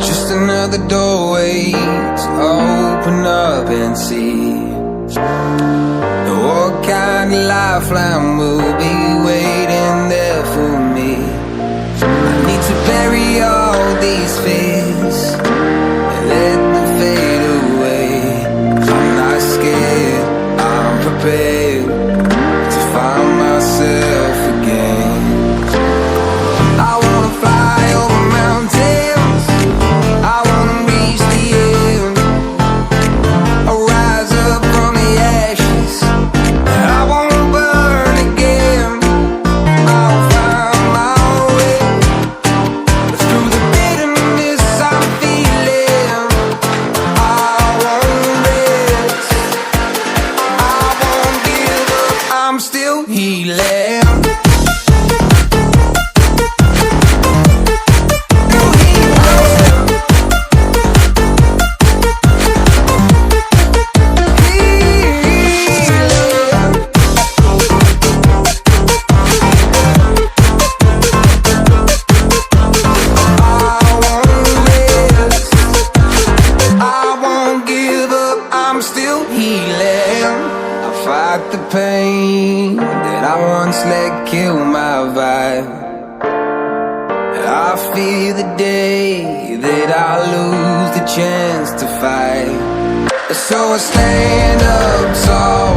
Just another doorway to open up and see what kind of lifeline will be waiting there for me. I need to bury all these fears and let them fade away. I'm not scared, I'm prepared to find myself again. I wanna fly over mountains, I wanna reach the end. I'll rise up from the ashes, I wanna burn again. I'll find my way through the bitterness I'm feeling. I won't rest, I won't give up, I'm still healing. I'm still healing. I fight the pain that I once let kill my vibe. I fear the day that I lose the chance to fight. So I stand up tall